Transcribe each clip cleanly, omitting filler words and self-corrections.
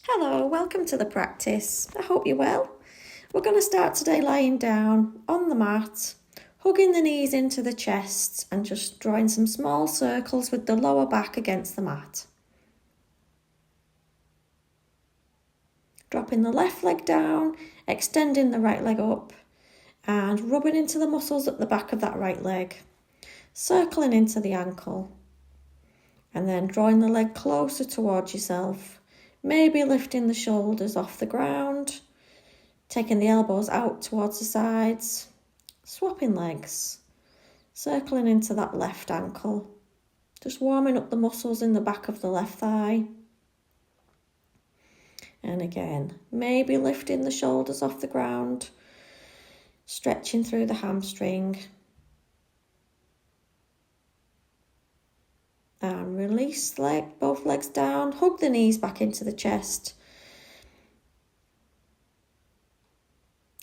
Hello, welcome to the practice. I hope you're well. We're going to start today lying down on the mat, hugging the knees into the chest and just drawing some small circles with the lower back against the mat. Dropping the left leg down, extending the right leg up and rubbing into the muscles at the back of that right leg, circling into the ankle and then drawing the leg closer towards yourself. Maybe lifting the shoulders off the ground, taking the elbows out towards the sides, swapping legs, circling into that left ankle, just warming up the muscles in the back of the left thigh. And again, maybe lifting the shoulders off the ground, stretching through the hamstring. And release both legs down, hug the knees back into the chest.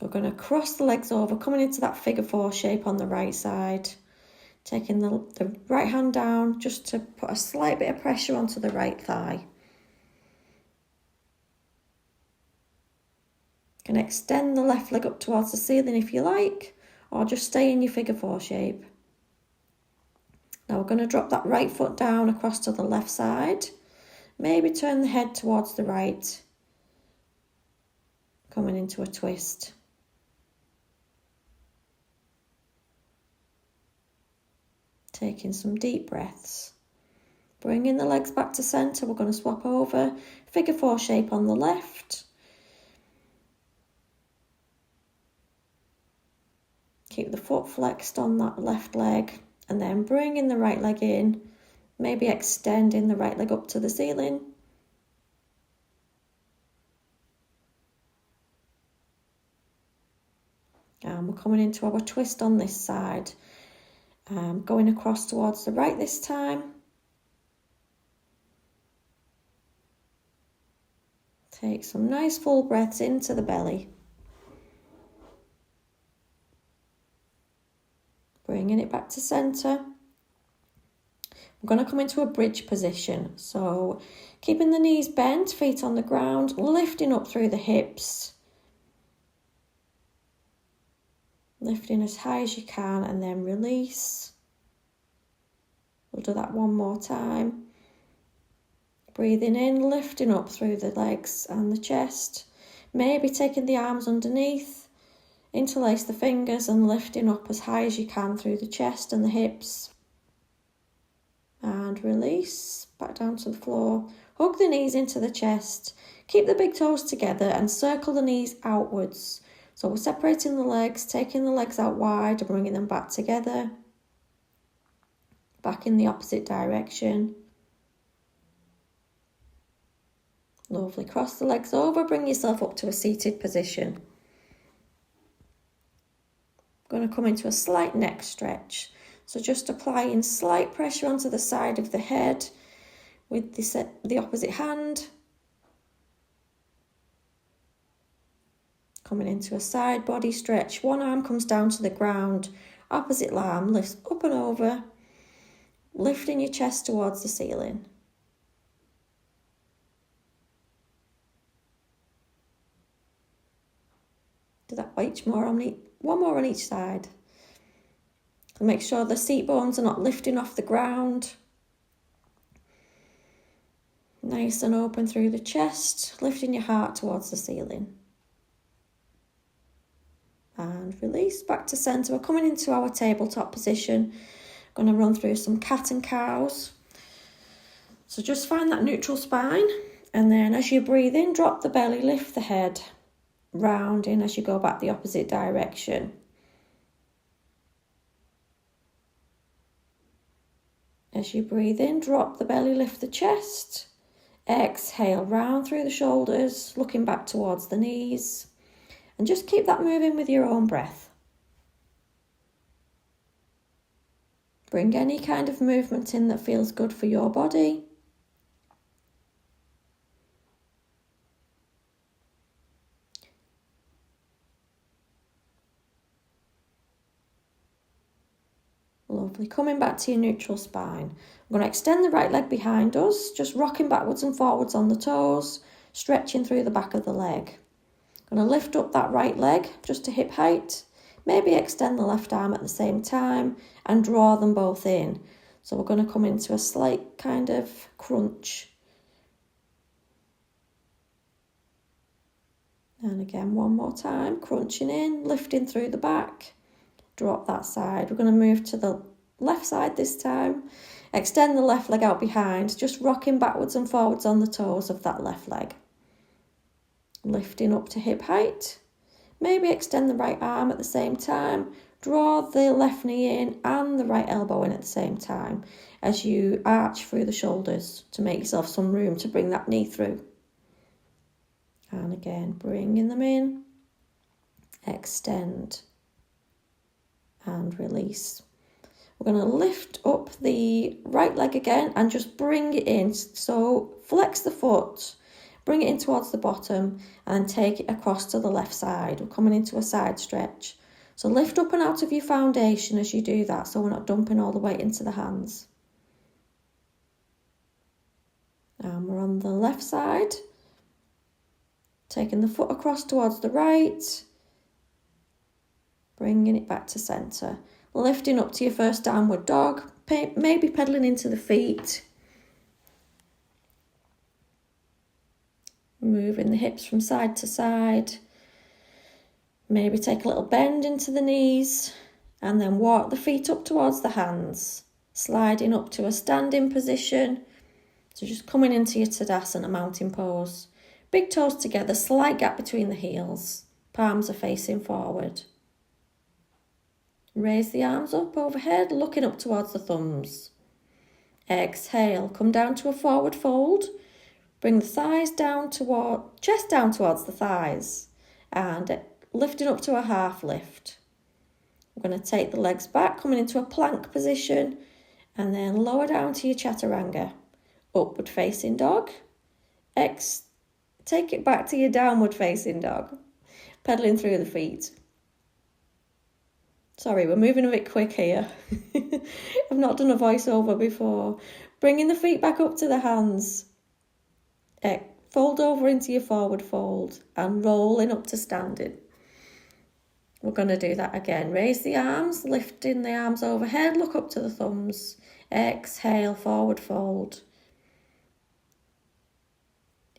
We're going to cross the legs over, coming into that figure 4 shape on the right side. Taking the right hand down just to put a slight bit of pressure onto the right thigh. You can extend the left leg up towards the ceiling if you like, or just stay in your figure 4 shape. Now we're going to drop that right foot down across to the left side. Maybe turn the head towards the right. Coming into a twist. Taking some deep breaths. Bringing the legs back to centre. We're going to swap over. Figure 4 shape on the left. Keep the foot flexed on that left leg. And then bringing the right leg in, maybe extending the right leg up to the ceiling. And we're coming into our twist on this side. Going across towards the right this time. Take some nice full breaths into the belly. Bringing it back to centre. We're going to come into a bridge position. So keeping the knees bent, feet on the ground, lifting up through the hips. Lifting as high as you can and then release. We'll do that one more time. Breathing in, lifting up through the legs and the chest. Maybe taking the arms underneath. Interlace the fingers and lifting up as high as you can through the chest and the hips. And release, back down to the floor. Hug the knees into the chest. Keep the big toes together and circle the knees outwards. So we're separating the legs, taking the legs out wide and bringing them back together. Back in the opposite direction. Lovely. Cross the legs over, bring yourself up to a seated position. Going to come into a slight neck stretch. So just applying slight pressure onto the side of the head with the opposite hand. Coming into a side body stretch. One arm comes down to the ground. Opposite arm lifts up and over. Lifting your chest towards the ceiling. Do that one more on each side. And make sure the seat bones are not lifting off the ground. Nice and open through the chest, lifting your heart towards the ceiling. And release back to centre. We're coming into our tabletop position. I'm going to run through some cat and cows. So just find that neutral spine. And then as you breathe in, drop the belly, lift the head. Rounding as you go back the opposite direction. As you breathe in, drop the belly, lift the chest. Exhale, round through the shoulders, looking back towards the knees. And just keep that moving with your own breath. Bring any kind of movement in that feels good for your body. Lovely. Coming back to your neutral spine. I'm going to extend the right leg behind us, just rocking backwards and forwards on the toes, stretching through the back of the leg. I'm going to lift up that right leg just to hip height, maybe extend the left arm at the same time and draw them both in. So we're going to come into a slight kind of crunch. And again, one more time, crunching in, lifting through the back, drop that side. We're going to move to the left side this time. Extend the left leg out behind, just rocking backwards and forwards on the toes of that left leg. Lifting up to hip height. Maybe extend the right arm at the same time. Draw the left knee in and the right elbow in at the same time as you arch through the shoulders to make yourself some room to bring that knee through. And again, bringing them in, extend and release. We're going to lift up the right leg again and just bring it in. So flex the foot, bring it in towards the bottom and take it across to the left side. We're coming into a side stretch. So lift up and out of your foundation as you do that so we're not dumping all the weight into the hands. And we're on the left side. Taking the foot across towards the right, bringing it back to centre. Lifting up to your first downward dog, maybe pedaling into the feet. Moving the hips from side to side. Maybe take a little bend into the knees and then walk the feet up towards the hands, sliding up to a standing position. So just coming into your Tadasana mountain pose. Big toes together, slight gap between the heels. Palms are facing forward. Raise the arms up overhead, looking up towards the thumbs. Exhale, come down to a forward fold. Bring the thighs down chest down towards the thighs. And lifting up to a half lift. We're going to take the legs back, coming into a plank position. And then lower down to your chaturanga. Upward facing dog. Take it back to your downward facing dog, pedaling through the feet. Sorry, we're moving a bit quick here. I've not done a voiceover before. Bringing the feet back up to the hands. Fold over into your forward fold and rolling up to standing. We're going to do that again. Raise the arms, lifting the arms overhead, look up to the thumbs. Exhale, forward fold.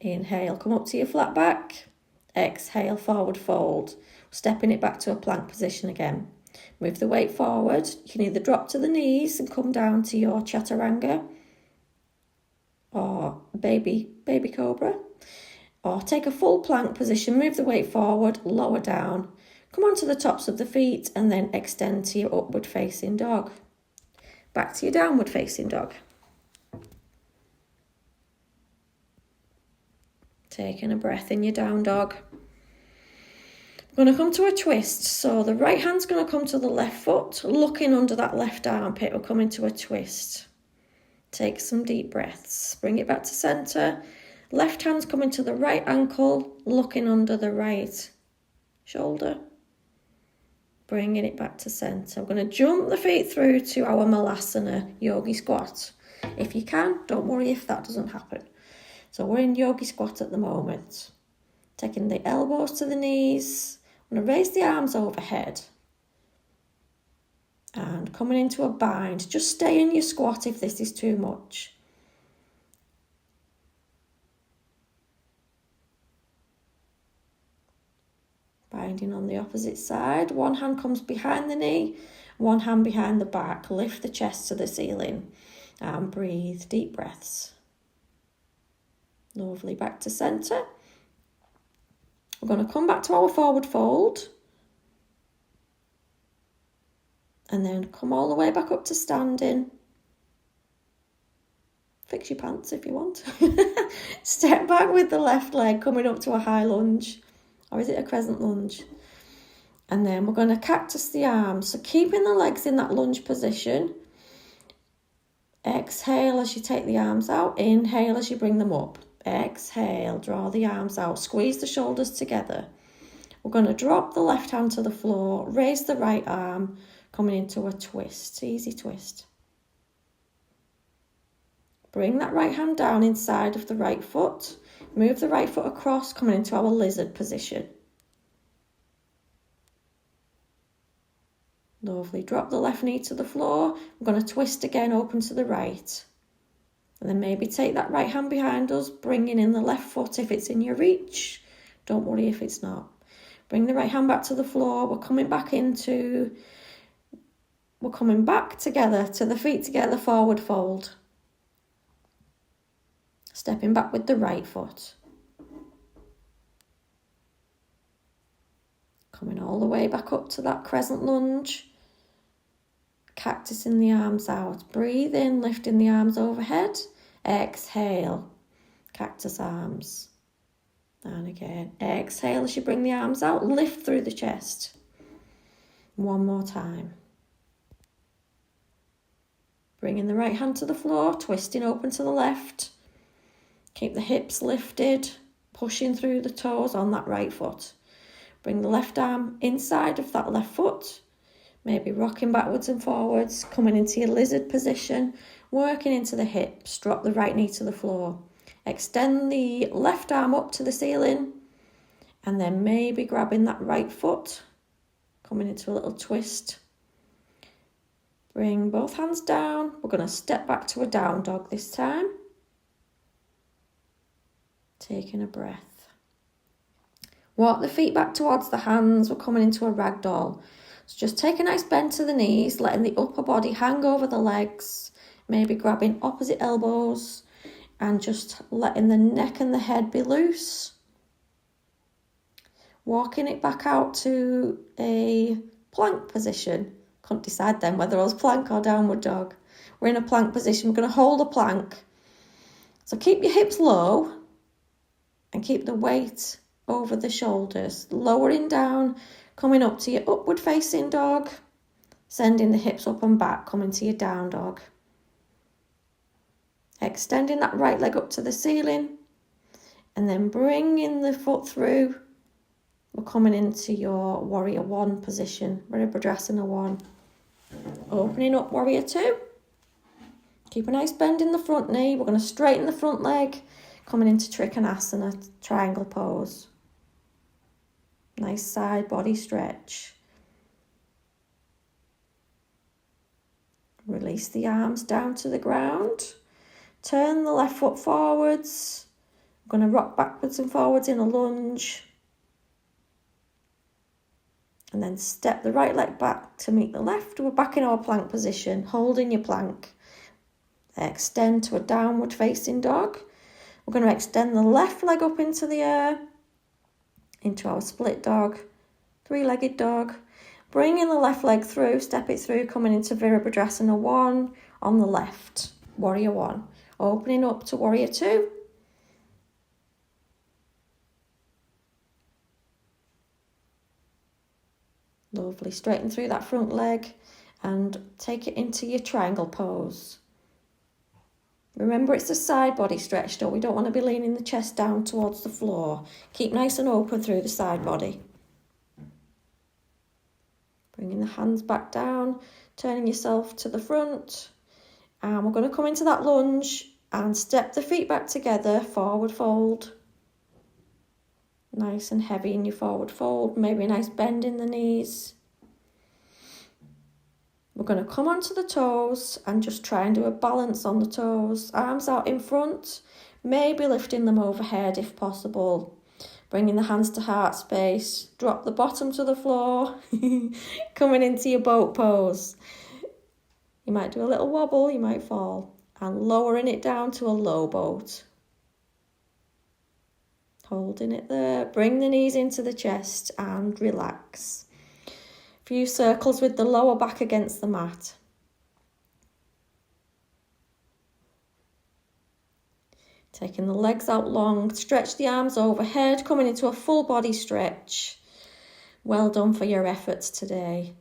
Inhale, come up to your flat back. Exhale, forward fold. Stepping it back to a plank position again. Move the weight forward. You can either drop to the knees and come down to your chaturanga or baby cobra. Or take a full plank position, move the weight forward, lower down. Come onto the tops of the feet and then extend to your upward facing dog. Back to your downward facing dog. Taking a breath in your down dog. We're going to come to a twist. So the right hand's going to come to the left foot, looking under that left armpit. We'll come into a twist. Take some deep breaths. Bring it back to centre. Left hand's coming to the right ankle, looking under the right shoulder. Bringing it back to centre. We're going to jump the feet through to our Malasana yogi squat. If you can, don't worry if that doesn't happen. So we're in yogi squat at the moment. Taking the elbows to the knees. I'm going to raise the arms overhead. And coming into a bind. Just stay in your squat if this is too much. Binding on the opposite side. One hand comes behind the knee. One hand behind the back. Lift the chest to the ceiling. And breathe. Deep breaths. Lovely, back to centre. We're going to come back to our forward fold. And then come all the way back up to standing. Fix your pants if you want. Step back with the left leg coming up to a high lunge. Or is it a crescent lunge? And then we're going to cactus the arms. So keeping the legs in that lunge position. Exhale as you take the arms out. Inhale as you bring them up. Exhale, draw the arms out, squeeze the shoulders together. We're going to drop the left hand to the floor, raise the right arm, coming into a twist, easy twist. Bring that right hand down inside of the right foot. Move the right foot across, coming into our lizard position. Lovely. Drop the left knee to the floor. We're going to twist again, open to the right. And then maybe take that right hand behind us, bringing in the left foot if it's in your reach. Don't worry if it's not. Bring the right hand back to the floor. We're coming back together to the feet together, forward fold. Stepping back with the right foot. Coming all the way back up to that crescent lunge. Cactusing the arms out. Breathe in, lifting the arms overhead. Exhale. Cactus arms. And again. Exhale as you bring the arms out. Lift through the chest. One more time. Bringing the right hand to the floor. Twisting open to the left. Keep the hips lifted. Pushing through the toes on that right foot. Bring the left arm inside of that left foot. Maybe rocking backwards and forwards, coming into your lizard position, working into the hips. Drop the right knee to the floor. Extend the left arm up to the ceiling, and then maybe grabbing that right foot, coming into a little twist. Bring both hands down. We're going to step back to a down dog this time. Taking a breath. Walk the feet back towards the hands. We're coming into a ragdoll. So just take a nice bend to the knees, letting the upper body hang over the legs, maybe grabbing opposite elbows and just letting the neck and the head be loose. Walking it back out to a plank position. Couldn't decide then whether I was plank or downward dog. We're in a plank position. We're going to hold a plank. So keep your hips low and keep the weight over the shoulders, lowering down, coming up to your upward facing dog, sending the hips up and back, coming to your down dog. Extending that right leg up to the ceiling, and then bringing the foot through. We're coming into your warrior one position, Virabhadrasana 1. Opening up warrior 2. Keep a nice bend in the front knee. We're going to straighten the front leg, coming into Trikonasana, triangle pose. Nice side body stretch. Release the arms down to the ground. Turn the left foot forwards. I'm going to rock backwards and forwards in a lunge. And then step the right leg back to meet the left. We're back in our plank position, holding your plank. Extend to a downward facing dog. We're going to extend the left leg up into the air, into our split dog, three-legged dog. Bringing the left leg through, step it through, coming into Virabhadrasana 1 on the left, warrior 1. Opening up to warrior 2. Lovely. Straighten through that front leg and take it into your triangle pose. Remember, it's a side body stretch, though. We don't want to be leaning the chest down towards the floor. Keep nice and open through the side body. Bringing the hands back down, turning yourself to the front. And we're going to come into that lunge and step the feet back together, forward fold. Nice and heavy in your forward fold, maybe a nice bend in the knees. We're going to come onto the toes and just try and do a balance on the toes. Arms out in front, maybe lifting them overhead if possible. Bringing the hands to heart space, drop the bottom to the floor, coming into your boat pose. You might do a little wobble, you might fall, and lowering it down to a low boat. Holding it there, bring the knees into the chest and relax. A few circles with the lower back against the mat. Taking the legs out long, stretch the arms overhead, coming into a full body stretch. Well done for your efforts today.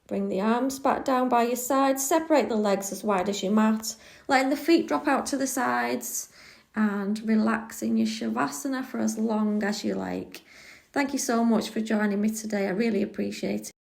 Bring the arms back down by your sides, separate the legs as wide as your mat, letting the feet drop out to the sides and relax in your Shavasana for as long as you like. Thank you so much for joining me today. I really appreciate it.